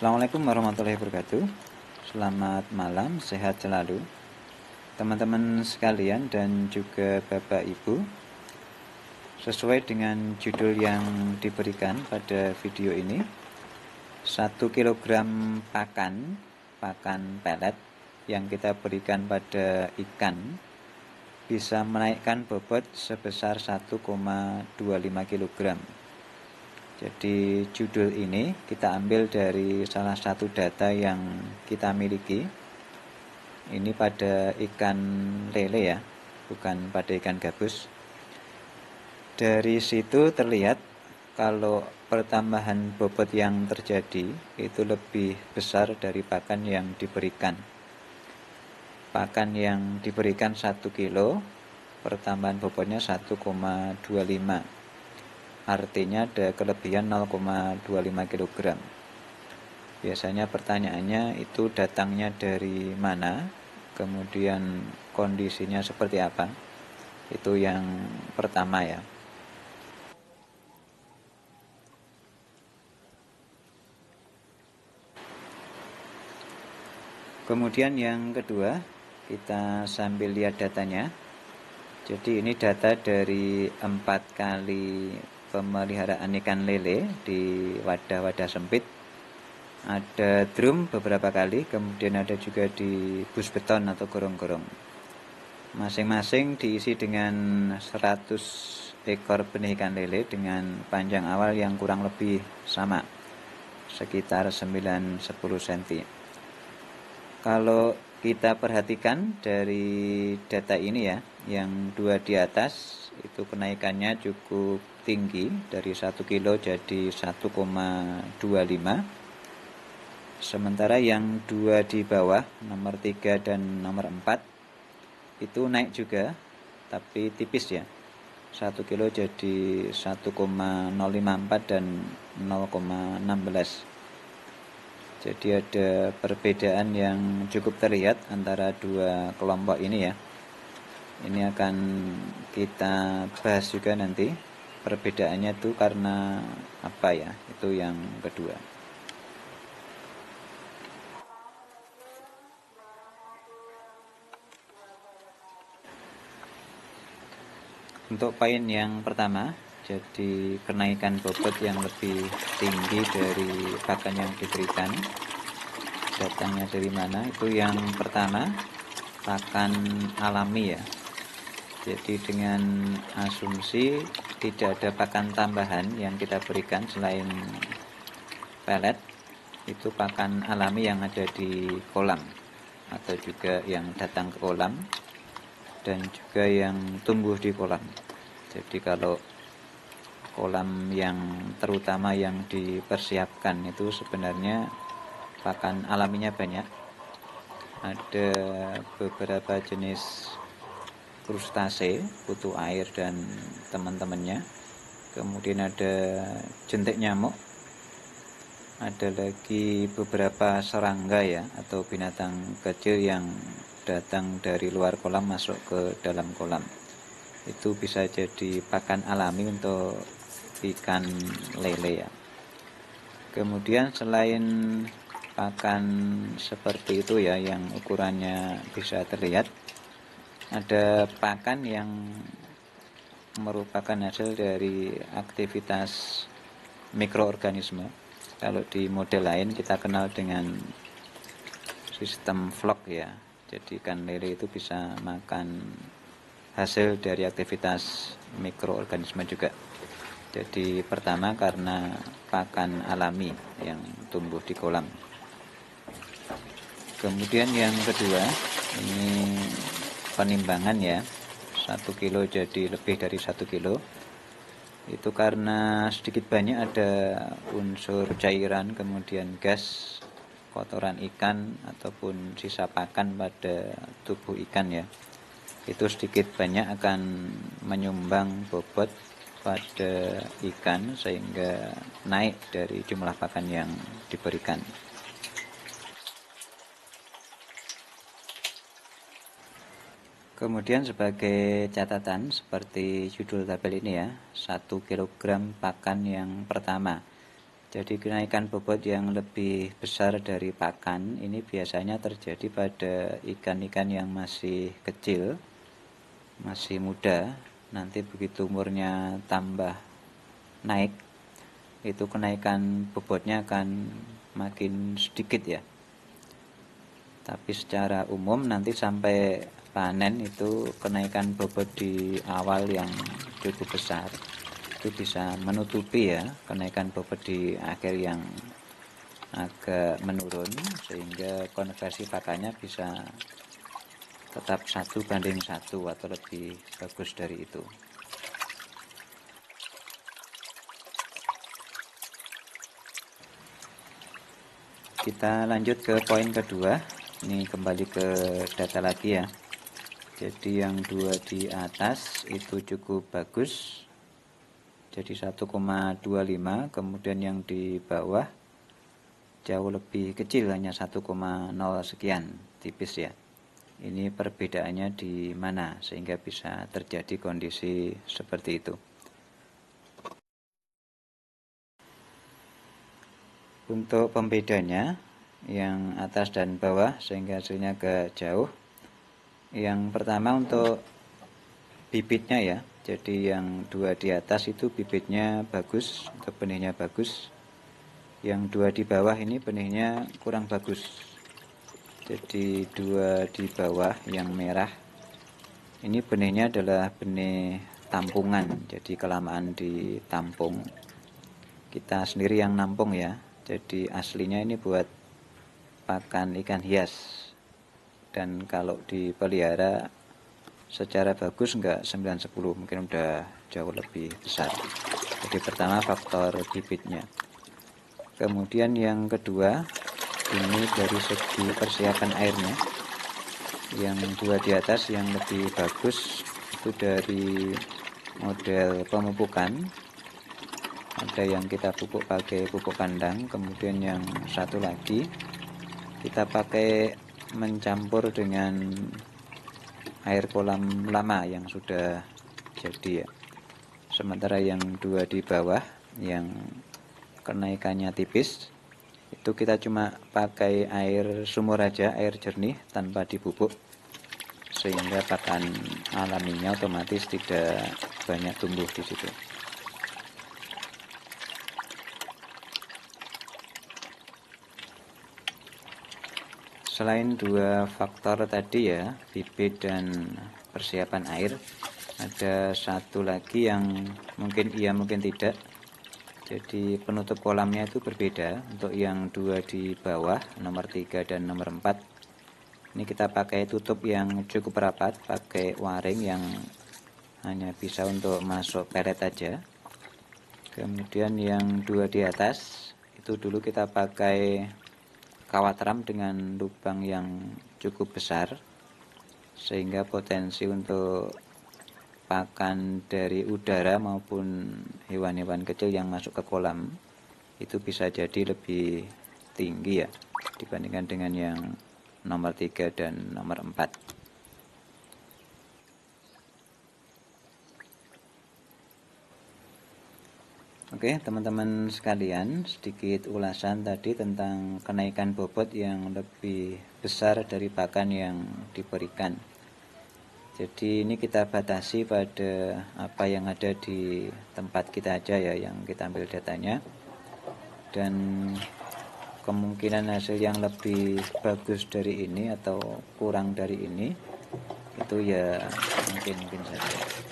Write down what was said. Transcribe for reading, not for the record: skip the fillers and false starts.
Assalamualaikum warahmatullahi wabarakatuh. Selamat malam, sehat selalu teman-teman sekalian dan juga Bapak Ibu. Sesuai dengan judul yang diberikan pada video ini, 1 kg pakan pelet yang kita berikan pada ikan bisa menaikkan bobot sebesar 1,25 kg. Jadi judul ini kita ambil dari salah satu data yang kita miliki. Ini pada ikan lele ya, bukan pada ikan gabus. Dari situ terlihat kalau pertambahan bobot yang terjadi itu lebih besar dari pakan yang diberikan. Pakan yang diberikan 1 kilo, pertambahan bobotnya 1,25. Artinya ada kelebihan 0,25 kg. Biasanya pertanyaannya itu datangnya dari mana, kemudian kondisinya seperti apa. Itu yang pertama ya. Kemudian yang kedua, kita sambil lihat datanya. Jadi ini data dari 4 kali pemeliharaan ikan lele di wadah-wadah sempit. Ada drum beberapa kali, kemudian ada juga di bus beton atau gorong-gorong. Masing-masing diisi dengan 100 ekor benih ikan lele dengan panjang awal yang kurang lebih sama, sekitar 9-10 cm. Kalau kita perhatikan dari data ini ya, yang 2 di atas itu kenaikannya cukup tinggi, dari 1 kilo jadi 1,25. Sementara yang 2 di bawah, nomor 3 dan nomor 4 itu naik juga, tapi tipis ya, 1 kilo jadi 1,054 dan 0,16. Jadi ada perbedaan yang cukup terlihat antara dua kelompok ini ya. Ini akan kita bahas juga nanti, perbedaannya itu karena apa ya, itu yang kedua. Untuk poin yang pertama, jadi kenaikan bobot yang lebih tinggi dari pakan yang diberikan. Datangnya dari mana? Itu yang pertama, pakan alami ya. Jadi dengan asumsi tidak ada pakan tambahan yang kita berikan selain pelet, itu pakan alami yang ada di kolam atau juga yang datang ke kolam dan juga yang tumbuh di kolam. Jadi kalau kolam yang terutama yang dipersiapkan itu sebenarnya pakan alaminya banyak. Ada beberapa jenis krustase, kutu air dan teman-temannya. Kemudian ada jentik nyamuk. Ada lagi beberapa serangga ya, atau binatang kecil yang datang dari luar kolam masuk ke dalam kolam. Itu bisa jadi pakan alami untuk ikan lele ya. Kemudian selain pakan seperti itu ya, yang ukurannya bisa terlihat, ada pakan yang merupakan hasil dari aktivitas mikroorganisme. Kalau di model lain kita kenal dengan sistem vlog ya. Jadi ikan lele itu bisa makan hasil dari aktivitas mikroorganisme juga. Jadi pertama karena pakan alami yang tumbuh di kolam. Kemudian yang kedua, ini penimbangan ya, 1 kilo jadi lebih dari 1 kilo. Itu karena sedikit banyak ada unsur cairan, kemudian gas, kotoran ikan ataupun sisa pakan pada tubuh ikan ya. Itu sedikit banyak akan menyumbang bobot pada ikan sehingga naik dari jumlah pakan yang diberikan. Kemudian sebagai catatan seperti judul tabel ini ya, 1 kg pakan yang pertama. Jadi kenaikan bobot yang lebih besar dari pakan ini biasanya terjadi pada ikan-ikan yang masih kecil, masih muda. Nanti begitu umurnya tambah naik, itu kenaikan bobotnya akan makin sedikit ya. Tapi secara umum nanti sampai panen itu kenaikan bobot di awal yang cukup besar, itu bisa menutupi ya kenaikan bobot di akhir yang agak menurun, sehingga konversi pakannya bisa tetap 1:1 atau lebih bagus dari itu. Kita lanjut ke poin kedua. Ini kembali ke data lagi ya. Jadi yang dua di atas itu cukup bagus, jadi 1,25, kemudian yang di bawah jauh lebih kecil, hanya 1,0 sekian, tipis ya. Ini perbedaannya di mana sehingga bisa terjadi kondisi seperti itu. Untuk pembedanya yang atas dan bawah sehingga hasilnya agak jauh. Yang pertama untuk bibitnya ya. Jadi yang dua di atas itu bibitnya bagus, untuk benihnya bagus. Yang dua di bawah ini benihnya kurang bagus. Jadi dua di bawah yang merah ini benihnya adalah benih tampungan, jadi kelamaan ditampung. Kita sendiri yang nampung ya. Jadi aslinya ini buat pakan ikan hias. Dan kalau dipelihara secara bagus enggak 9-10, mungkin udah jauh lebih besar. Jadi pertama faktor bibitnya. Kemudian yang kedua, ini dari segi persiapan airnya. Yang dua di atas yang lebih bagus itu dari model pemupukan. Ada yang kita pupuk pakai pupuk kandang, kemudian yang satu lagi kita pakai mencampur dengan air kolam lama yang sudah jadi ya. Sementara yang dua di bawah yang kenaikannya tipis itu kita cuma pakai air sumur aja, air jernih tanpa dipupuk, sehingga pakan alaminya otomatis tidak banyak tumbuh di situ. Selain dua faktor tadi ya, bibit dan persiapan air, ada satu lagi yang mungkin iya mungkin tidak. Jadi penutup kolamnya itu berbeda. Untuk yang dua di bawah, nomor 3 dan nomor 4, ini kita pakai tutup yang cukup rapat, pakai waring yang hanya bisa untuk masuk pelet aja. Kemudian yang dua di atas itu dulu kita pakai kawat ram dengan lubang yang cukup besar, sehingga potensi untuk pakan dari udara maupun hewan-hewan kecil yang masuk ke kolam itu bisa jadi lebih tinggi ya dibandingkan dengan yang nomor 3 dan nomor 4. Oke teman-teman sekalian, sedikit ulasan tadi tentang kenaikan bobot yang lebih besar dari pakan yang diberikan. Jadi ini kita batasi pada apa yang ada di tempat kita aja ya, yang kita ambil datanya. Dan kemungkinan hasil yang lebih bagus dari ini atau kurang dari ini itu ya mungkin saja.